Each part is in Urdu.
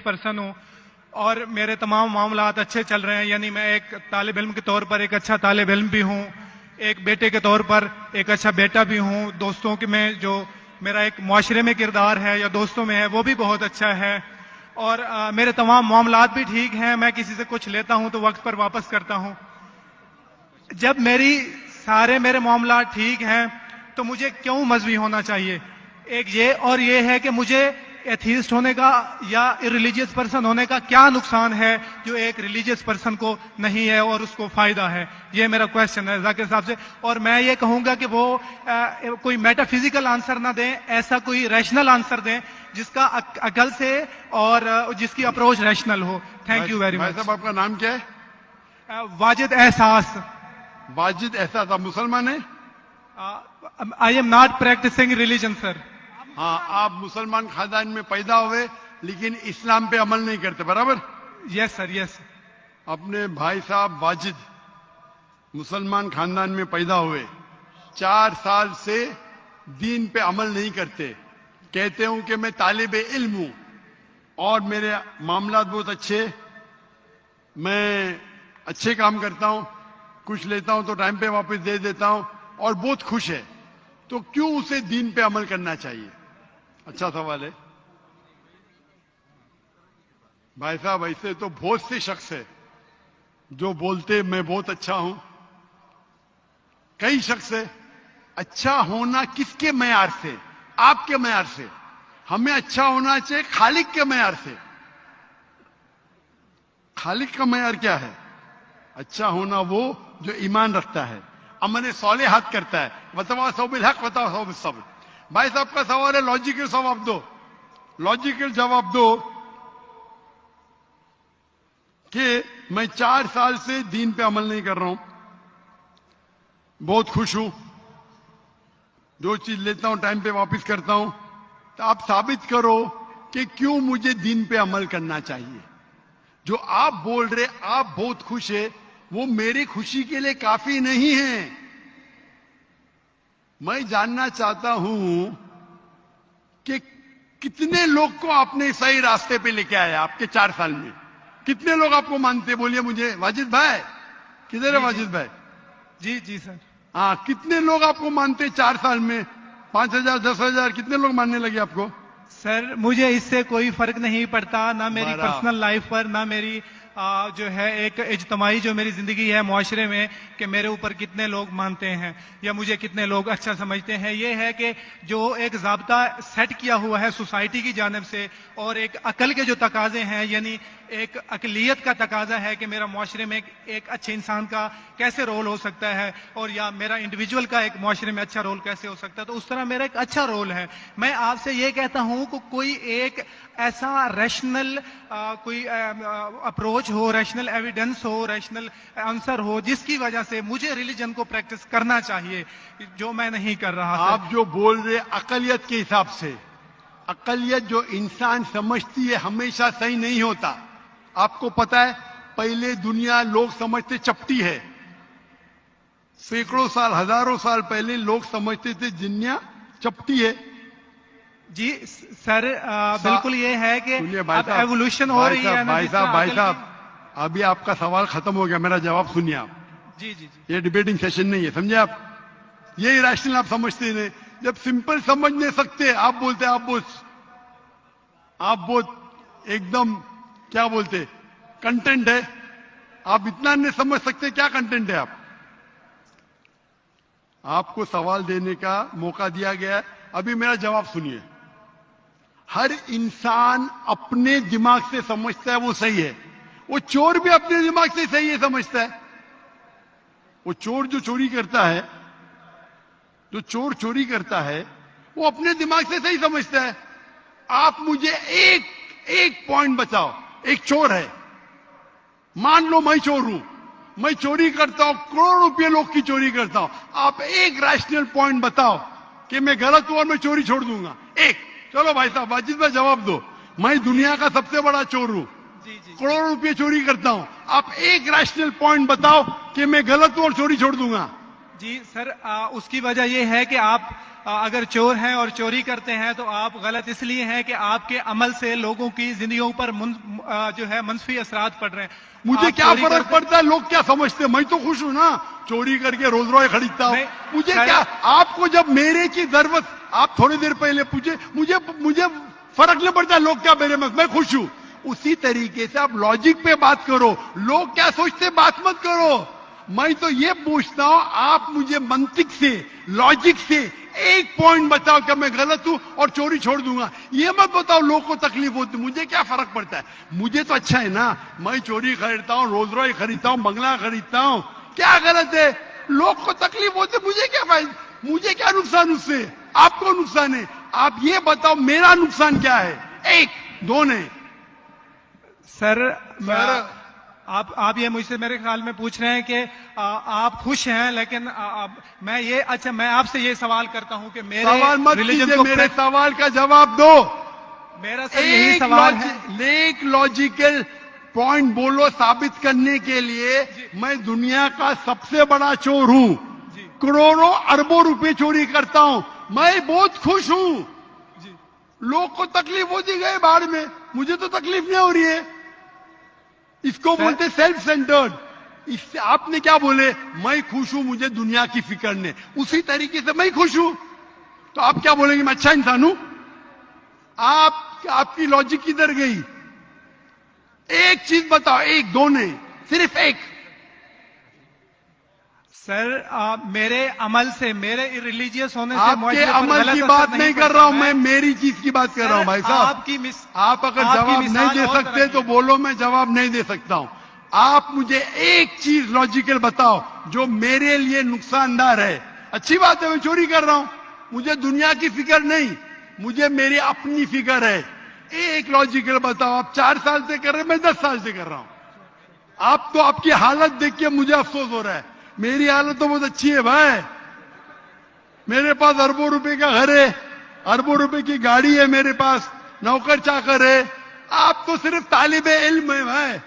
پرسن ہوں اور میرے تمام معاملات اچھے چل رہے ہیں. یعنی میں ایک طالب علم کے طور پر ایک اچھا طالب علم بھی ہوں, ایک بیٹے کے طور پر ایک اچھا بیٹا بھی ہوں. دوستوں کے میں جو میرا ایک معاشرے میں کردار ہے یا دوستوں میں ہے وہ بھی بہت اچھا ہے, اور میرے تمام معاملات بھی ٹھیک ہیں. میں کسی سے کچھ لیتا ہوں تو وقت پر واپس کرتا ہوں. جب میرے معاملات ٹھیک ہیں تو مجھے کیوں مذہبی ہونا چاہیے؟ ایک یہ اور یہ ہے کہ مجھے ایتھیسٹ ہونے کا یا ریلیجیس پرسن ہونے کا کیا نقصان ہے جو ایک ریلیجیس پرسن کو نہیں ہے اور اس کو فائدہ ہے. یہ میرا کوشچن ہے ذاکر صاحب سے. اور میں یہ کہوں گا کہ وہ کوئی میٹا فزیکل آنسر نہ دیں, ایسا کوئی ریشنل آنسر دیں جس کا عقل سے اور جس کی approach rational who. Thank you very much. صاحب آپ کا نام کیا ہے؟ واجد احساس. واجد احساس. آپ مسلمان ہیں؟ I am not practising religion sir. ہاں, آپ مسلمان خاندان میں پیدا ہوئے لیکن اسلام پہ عمل نہیں کرتے, برابر؟ یس سر, یس. اپنے بھائی صاحب واجد مسلمان خاندان میں پیدا ہوئے, 4 سال سے دین پہ عمل نہیں کرتے. کہتے ہوں کہ میں طالب علم ہوں اور میرے معاملات بہت اچھے, میں اچھے کام کرتا ہوں, کچھ لیتا ہوں تو ٹائم پہ واپس دے دیتا ہوں اور بہت خوش ہے. تو کیوں اسے دین پہ عمل کرنا چاہیے؟ اچھا سوال ہے بھائی صاحب. ایسے تو بہت سے شخص ہے جو بولتے میں بہت اچھا ہوں. کئی شخص ہے. اچھا ہونا کس کے معیار سے؟ آپ کے معیار سے. ہمیں اچھا ہونا چاہیے خالق کے معیار سے. خالق کا معیار کیا ہے؟ اچھا ہونا وہ جو ایمان رکھتا ہے, عمل صالحات کرتا ہے. وتواصوا بالحق وتواصوا بالصبر. بھائی صاحب کا سوال ہے, لاجیکل جواب دو. لاجیکل جواب دو کہ میں 4 سال سے دین پہ عمل نہیں کر رہا ہوں, بہت خوش ہوں, جو چیز لیتا ہوں ٹائم پہ واپس کرتا ہوں. تو آپ ثابت کرو کہ کیوں مجھے دین پہ عمل کرنا چاہیے. جو آپ بول رہے آپ بہت خوش ہے, وہ میری خوشی کے لیے کافی نہیں ہے. میں جاننا چاہتا ہوں کہ کتنے لوگ کو آپ نے صحیح راستے پہ لے کے آیا آپ کے 4 سال میں. کتنے لوگ آپ کو مانتے؟ بولیے مجھے. واجد بھائی کدھر ہے؟ واجد بھائی. جی جی سر. ہاں, کتنے لوگ آپ کو مانتے 4 سال میں؟ 5,000 10,000 کتنے لوگ ماننے لگے آپ کو؟ سر مجھے اس سے کوئی فرق نہیں پڑتا, نہ میری پرسنل لائف پر, نہ میری جو ہے ایک اجتماعی جو میری زندگی ہے معاشرے میں, کہ میرے اوپر کتنے لوگ مانتے ہیں یا مجھے کتنے لوگ اچھا سمجھتے ہیں. یہ ہے کہ جو ایک ضابطہ سیٹ کیا ہوا ہے سوسائٹی کی جانب سے, اور ایک عقل کے جو تقاضے ہیں, یعنی ایک اقلیت کا تقاضا ہے کہ میرا معاشرے میں ایک اچھے انسان کا کیسے رول ہو سکتا ہے, اور یا میرا انڈیویجول کا ایک معاشرے میں اچھا رول کیسے ہو سکتا ہے. تو اس طرح میرا ایک اچھا رول ہے. میں آپ سے یہ کہتا ہوں کہ کوئی ایک ایسا ریشنل کوئی اپروچ ہو, ریشنل ایویڈنس ہو, ریشنل آنسر ہو جس کی وجہ سے مجھے ریلیجن کو پریکٹس کرنا چاہیے, جو میں نہیں کر رہا. آپ جو بول رہے اقلیت کے حساب سے, اقلیت جو انسان سمجھتی ہے ہمیشہ صحیح نہیں ہوتا. آپ کو پتا ہے پہلے دنیا لوگ سمجھتے چپٹی ہے. سینکڑوں سال, ہزاروں سال پہلے لوگ سمجھتے تھے دنیا چپٹی ہے. جی سر, بالکل یہ ہے کہ اب ایوولوشن ہو رہی ہے. بھائی صاحب ابھی آپ کا سوال ختم ہو گیا, میرا جواب سنیے آپ. جی جی جی. یہ ڈیبیٹنگ سیشن نہیں ہے, سمجھے آپ. یہ ریشنل آپ سمجھتے نہیں. جب سمپل سمجھ نہیں سکتے آپ بولتے آپ بہت ایک دم کیا بولتے کنٹینٹ ہے. آپ اتنا نہیں سمجھ سکتے کیا کنٹینٹ ہے. آپ کو سوال دینے کا موقع دیا گیا ہے, ابھی میرا جواب سنیے. ہر انسان اپنے دماغ سے سمجھتا ہے وہ صحیح ہے. وہ چور بھی اپنے دماغ سے صحیح ہے سمجھتا ہے. وہ چور جو چوری کرتا ہے وہ اپنے دماغ سے صحیح سمجھتا ہے. آپ مجھے ایک پوائنٹ بتاؤ. ایک چور ہے, مان لو میں چور ہوں, میں چوری کرتا ہوں, کروڑوں روپے لوگ کی چوری کرتا ہوں. آپ ایک ریشنل پوائنٹ بتاؤ کہ میں غلط ہوں اور میں چوری چھوڑ دوں گا. ایک. چلو بھائی صاحب واجد بھائی جواب دو. میں دنیا کا سب سے بڑا چور ہوں, کروڑوں روپے چوری کرتا ہوں. آپ ایک ریشنل پوائنٹ بتاؤ کہ میں غلط ہوں اور چوری چھوڑ دوں گا. جی سر, اس کی وجہ یہ ہے کہ آپ اگر چور ہیں اور چوری کرتے ہیں تو آپ غلط اس لیے ہیں کہ آپ کے عمل سے لوگوں کی زندگیوں پر جو ہے منفی اثرات پڑ رہے ہیں. مجھے کیا فرق پڑتا ہے لوگ کیا سمجھتے ہیں؟ میں تو خوش ہوں نا، چوری کر کے روز روز خریدتا ہوں. مجھے کیا، آپ کو جب میرے کی ضرورت، آپ تھوڑی دیر پہلے پوچھے، مجھے فرق نہیں پڑتا لوگ کیا میرے میں خوش ہوں. اسی طریقے سے آپ لاجک پہ بات کرو، لوگ کیا سوچتے بات مت کرو. میں تو یہ پوچھتا ہوں آپ مجھے منطق سے، لاجک سے ایک پوائنٹ بتاؤ کہ میں غلط ہوں اور چوری چھوڑ دوں گا. یہ مت بتاؤ لوگوں کو تکلیف ہوتی، مجھے کیا فرق پڑتا ہے؟ مجھے تو اچھا ہے نا، میں چوری خریدتا ہوں، روز روز خریدتا ہوں، بنگلہ خریدتا ہوں، کیا غلط ہے؟ لوگ کو تکلیف ہوتی، مجھے کیا فائدہ، مجھے کیا نقصان اس سے؟ آپ کو نقصان ہے. آپ یہ بتاؤ میرا نقصان کیا ہے؟ ایک دو نہیں. سر آپ یہ مجھ سے میرے خیال میں پوچھ رہے ہیں کہ آپ خوش ہیں، لیکن میں آپ سے یہ سوال کرتا ہوں کہ سوال مت ریلیجن کیجئے، کو میرے سوال کا جواب دو. میرا سر یہی سوال ہے. ایک لاجیکل پوائنٹ بولو ثابت کرنے کے لیے. میں دنیا کا سب سے بڑا چور ہوں، کروڑوں اربوں روپے چوری کرتا ہوں، میں بہت خوش ہوں. لوگ کو تکلیف ہوتی گئے باڑ میں، مجھے تو تکلیف نہیں ہو رہی ہے. اس کو بولتے سیلف سینٹرڈ. اس سے آپ نے کیا بولے؟ میں خوش ہوں، مجھے دنیا کی فکر نہیں. اسی طریقے سے میں خوش ہوں تو آپ کیا بولیں گے؟ میں اچھا انسان ہوں. آپ کی لاجک کدھر گئی؟ ایک چیز بتاؤ، ایک دو نہیں، صرف ایک. سر میرے عمل سے، میرے ریلیجیس ہونے سے آپ کے عمل کی بات نہیں کر رہا ہوں میں، میری چیز کی بات کر رہا ہوں. بھائی صاحب آپ اگر جواب نہیں دے سکتے تو بولو، میں جواب نہیں دے سکتا ہوں. آپ مجھے ایک چیز لاجیکل بتاؤ جو میرے لیے نقصان دہ ہے. اچھی بات ہے، میں چوری کر رہا ہوں، مجھے دنیا کی فکر نہیں، مجھے میری اپنی فکر ہے. ایک لاجیکل بتاؤ. آپ 4 سال سے کر رہے ہیں، میں 10 سال سے کر رہا ہوں. آپ تو آپ کی حالت دیکھ کے مجھے افسوس ہو رہا ہے. میری حالت تو بہت اچھی ہے بھائی، میرے پاس اربوں روپے کا گھر ہے، اربوں روپے کی گاڑی ہے میرے پاس، نوکر چاکر ہے. آپ تو صرف طالب علم ہے بھائی.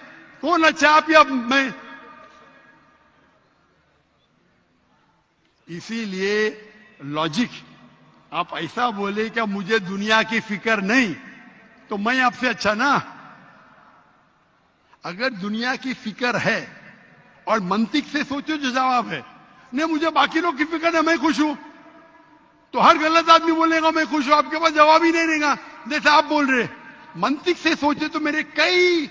کون اچھا، آپ یا میں؟ اسی لیے لاجک، آپ ایسا بولے کہ مجھے دنیا کی فکر نہیں تو میں آپ سے اچھا نا. اگر دنیا کی فکر ہے اور منطق سے سوچو جو جواب ہے. نہیں مجھے باقی لوگ کی فکر ہے، میں خوش ہوں، تو ہر غلط آدمی بولے گا میں خوش ہوں، آپ کے پاس جواب ہی نہیں رہے گا جیسے آپ بول رہے. منطق سے سوچے تو میرے کئی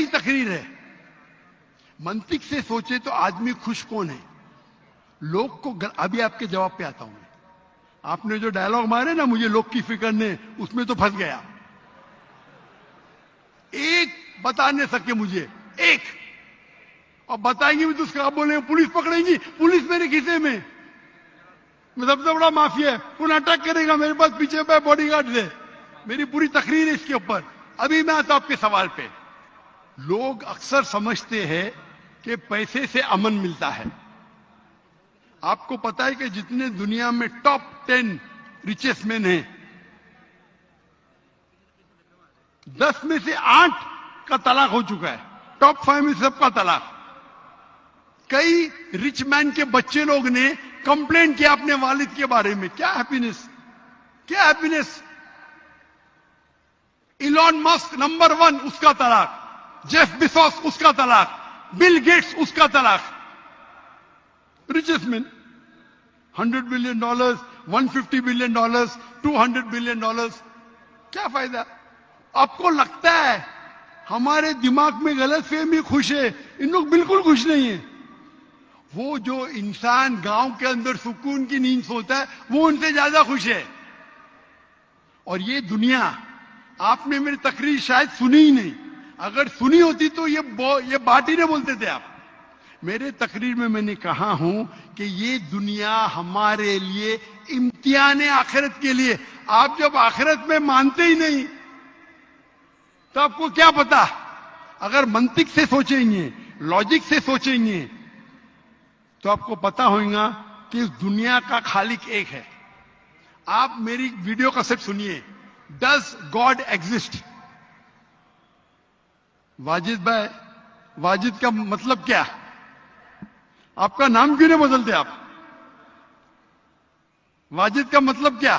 تقریر ہے. منطق سے سوچے تو آدمی خوش کون ہے؟ لوگ کو ابھی آپ کے جواب پہ آتا ہوں میں. آپ نے جو ڈائلوگ مارے نا مجھے لوگ کی فکر نہیں، اس میں تو پھنس گیا. ایک بتا نہیں سکے مجھے، ایک. اور بتائیں گے بھی تو اس کا آپ بولیں گے پولیس پکڑیں گی، پولیس میرے کھیسے میں سب سے بڑا مافیا ہے، کون اٹیک کرے گا میرے پاس پیچھے پہ باڈی گارڈ ہے. میری پوری تقریر ہے اس کے اوپر. ابھی میں آتا ہوں آپ کے سوال پہ. لوگ اکثر سمجھتے ہیں کہ پیسے سے امن ملتا ہے. آپ کو پتا ہے کہ جتنے دنیا میں ٹاپ 10 ریچسٹ مین ہیں، 10 میں سے 8 کا طلاق ہو چکا ہے. ٹاپ 5 میں سب کا طلاق. کئی رچ مین کے بچے لوگ نے کمپلین کیا اپنے والد کے بارے میں. کیا ہیپینس، کیا ہیپینس. ایلون مسک نمبر 1 اس کا طلاق، جیف بیزوس اس کا طلاق، بل گیٹس اس کا طلاق. Richest man. $100 billion, $150 billion, $200 billion. کیا فائدہ؟ آپ کو لگتا ہے ہمارے دماغ میں غلط فہمی خوش ہے، ان لوگ بالکل خوش نہیں ہیں. وہ جو انسان گاؤں کے اندر سکون کی نیند سوتا ہے وہ ان سے زیادہ خوش ہے. اور یہ دنیا، آپ نے میری تقریر شاید سنی ہی نہیں. اگر سنی ہوتی تو یہ بات ہی نہیں بولتے تھے آپ. میرے تقریر میں نے کہا ہوں کہ یہ دنیا ہمارے لیے امتحان آخرت کے لیے. آپ جب آخرت میں مانتے ہی نہیں تو آپ کو کیا پتا؟ اگر منطق سے سوچیں گے، لاجک سے سوچیں گے تو آپ کو پتا ہوگا کہ اس دنیا کا خالق ایک ہے. آپ میری ویڈیو کا سب سنیے. Does God exist? واجد بھائی، واجد کا مطلب کیا؟ آپ کا نام کیوں نہیں بدلتے آپ؟ واجد کا مطلب کیا؟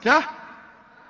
کیا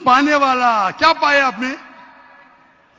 پانے والا. کیا پایا آپ نے؟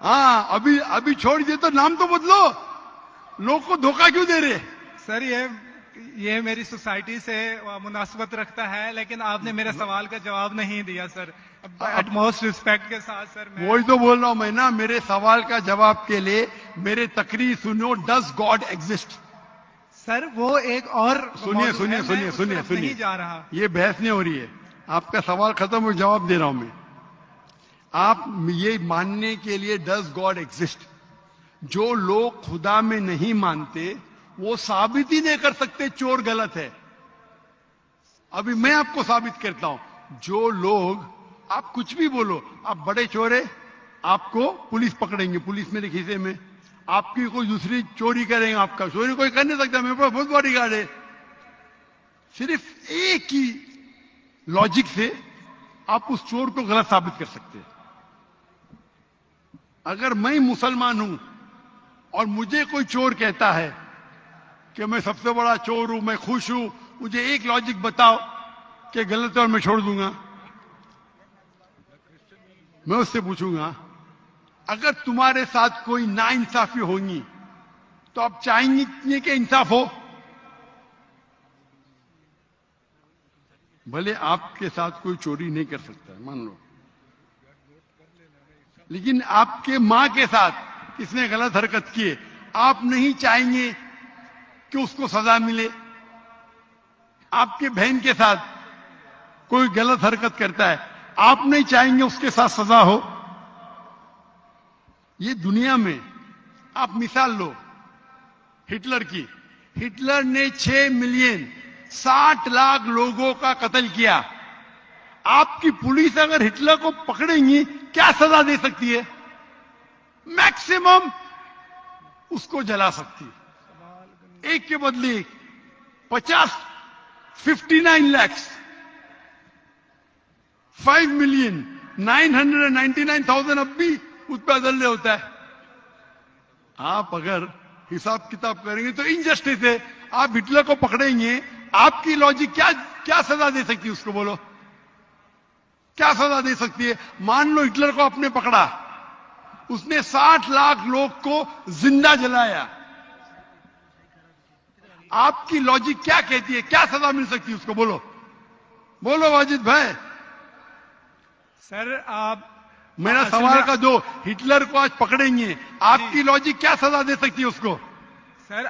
ہاں ابھی چھوڑ دیے تو نام تو بدلو. لوگ کو دھوکہ کیوں دے رہے؟ سر یہ میری سوسائٹی سے مناسبت رکھتا ہے, لیکن آپ نے میرے سوال کا جواب نہیں دیا سر. ایٹ موسٹ ریسپیکٹ کے ساتھ سر میں وہی تو بول رہا ہوں میں نا, میرے سوال کا جواب کے لیے میرے تقریر سنو. Does God exist? سر وہ ایک اور سنیے موضوع ہے, سنیے میں سنیے اس سنیے طرف سنیے نہیں جا رہا. یہ بحث نہیں ہو رہی ہے. آپ کا سوال ختم ہو, جواب دے رہا ہوں میں. آپ یہ ماننے کے لیے ڈز گاڈ ایگزسٹ, جو لوگ خدا میں نہیں مانتے وہ ثابت ہی نہیں کر سکتے چور غلط ہے. ابھی میں آپ کو ثابت کرتا ہوں. جو لوگ, آپ کچھ بھی بولو, آپ بڑے چور ہیں, آپ کو پولیس پکڑیں گے, پولیس میرے کھیسے میں. آپ کی کوئی دوسری چوری کریں گے, آپ کا چوری کوئی کر نہیں سکتا, میرے پاس بہت باڈی گارڈ ہے. صرف ایک ہی لاجک سے آپ اس چور کو غلط ثابت کر سکتے ہیں. اگر میں مسلمان ہوں اور مجھے کوئی چور کہتا ہے کہ میں سب سے بڑا چور ہوں, میں خوش ہوں, مجھے ایک لاجک بتاؤ کہ غلط ہے اور میں چھوڑ دوں گا. میں اس سے پوچھوں گا اگر تمہارے ساتھ کوئی ناانصافی ہوگی تو آپ چاہیں گے کہ انصاف ہو؟ بھلے آپ کے ساتھ کوئی چوری نہیں کر سکتا ہے, مان لو, لیکن آپ کے ماں کے ساتھ کس نے غلط حرکت کی ہے, آپ نہیں چاہیں گے کہ اس کو سزا ملے. آپ کے بہن کے ساتھ کوئی غلط حرکت کرتا ہے, آپ نہیں چاہیں گے اس کے ساتھ سزا ہو. یہ دنیا میں آپ مثال لو ہٹلر کی. ہٹلر نے 6 ملین 60 لاکھ لوگوں کا قتل کیا. آپ کی پولیس اگر ہٹلر کو پکڑیں گی کیا سزا دے سکتی ہے؟ میکسیمم اس کو جلا سکتی ہے. ایک کے بدلے 59 lakhs 5 million 999,000 اب بھی اس پہ عدل ہوتا ہے. آپ اگر حساب کتاب کریں گے تو انجسٹس ہے. آپ ہٹلر کو پکڑیں گے, آپ کی لاجک کیا سزا دے سکتی ہے اس کو؟ بولو کیا سزا دے سکتی ہے؟ مان لو ہٹلر کو آپ نے پکڑا, اس نے 60 لاکھ لوگ کو زندہ جلایا. آپ کی لاجک کیا کہتی ہے, کیا سزا مل سکتی ہے اس کو؟ بولو بولو واجد بھائی. سر آپ میرا سوال کا جو ہٹلر کو آج پکڑیں گے, آپ کی لاجک کیا سزا دے سکتی ہے اس کو؟ سر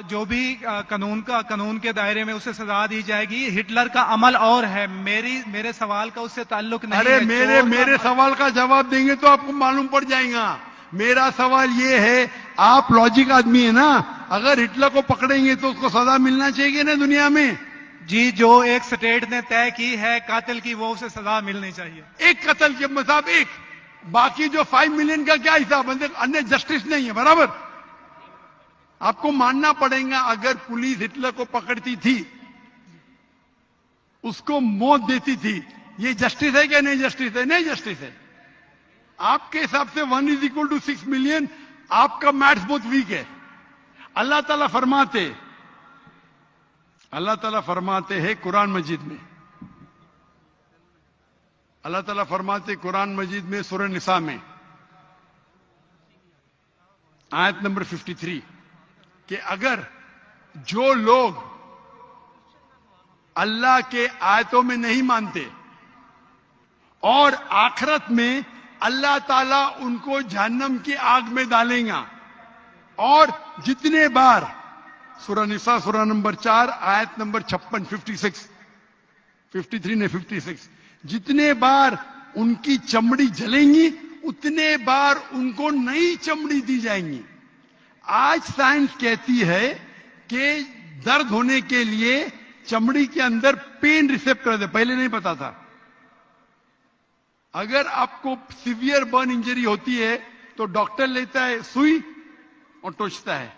جو بھی قانون کے دائرے میں اسے سزا دی جائے گی. ہٹلر کا عمل اور ہے, میرے سوال کا اس سے تعلق نہیں ہے. ارے میرے سوال کا جواب دیں گے تو آپ کو معلوم پڑ جائے گا. میرا سوال یہ ہے, آپ لاجک آدمی ہے نا, اگر ہٹلر کو پکڑیں گے تو اس کو سزا ملنا چاہیے نا دنیا میں. جی, جو ایک سٹیٹ نے طے کی ہے قاتل کی, وہ اسے سزا ملنی چاہیے. ایک قتل کے مطابق ایک, باقی جو 5 ملین کا کیا حساب ہے؟ انہیں جسٹس نہیں ہے. برابر آپ کو ماننا پڑے گا. اگر پولیس ہٹلر کو پکڑتی تھی, اس کو موت دیتی تھی, یہ جسٹس ہے کہ نہیں جسٹس ہے؟ نہیں جسٹس ہے. آپ کے حساب سے 1 = 6 ملین, آپ کا میتھس بہت ویک ہے. اللہ تعالیٰ فرماتے ہیں قرآن مجید میں, اللہ تعالیٰ فرماتے قرآن مجید میں سورہ نساء میں آیت نمبر 53 کہ اگر جو لوگ اللہ کے آیتوں میں نہیں مانتے اور آخرت میں اللہ تعالیٰ ان کو جہنم کی آگ میں ڈالیں گا, اور جتنے بار سورہ نساء سورہ نمبر 4 آیت نمبر 56 53 نے 56, جتنے بار ان کی چمڑی جلیں گی اتنے بار ان کو نئی چمڑی دی جائیں گی. آج سائنس کہتی ہے کہ درد ہونے کے لیے چمڑی کے اندر پین ریسپٹر ہے, پہلے نہیں پتا تھا. اگر آپ کو سیویئر برن انجری ہوتی ہے تو ڈاکٹر لیتا ہے سوئی اور ٹوچتا ہے.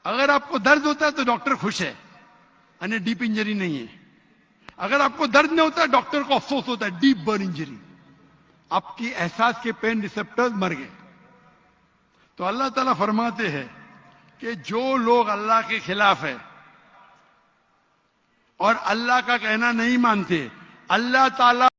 اگر آپ کو درد ہوتا ہے تو ڈاکٹر خوش ہے, یعنی ڈیپ انجری نہیں ہے. اگر آپ کو درد نہیں ہوتا ڈاکٹر کو افسوس ہوتا ہے, ڈیپ برن انجری, آپ کی احساس کے پین ریسپٹرز مر گئے. تو اللہ تعالیٰ فرماتے ہیں کہ جو لوگ اللہ کے خلاف ہیں اور اللہ کا کہنا نہیں مانتے، اللہ تعالیٰ